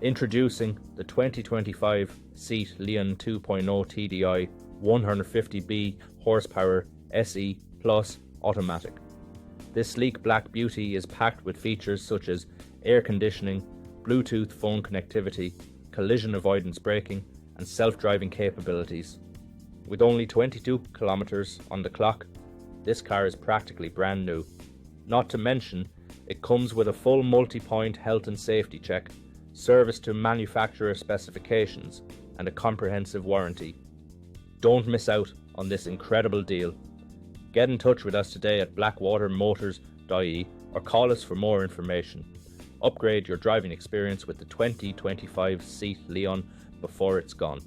Introducing the 2025 Seat Leon 2.0 TDI 150B horsepower SE Plus automatic. This sleek black beauty is packed with features such as air conditioning, Bluetooth phone connectivity, collision avoidance braking, and self-driving capabilities. With only 22 kilometers on the clock, this car is practically brand new. Not to mention, it comes with a full multi-point health and safety check, service to manufacturer specifications, and a comprehensive warranty. Don't miss out on this incredible deal. Get in touch with us today at blackwatermotors.ie or call us for more information. Upgrade your driving experience with the 2025 Seat Leon before it's gone.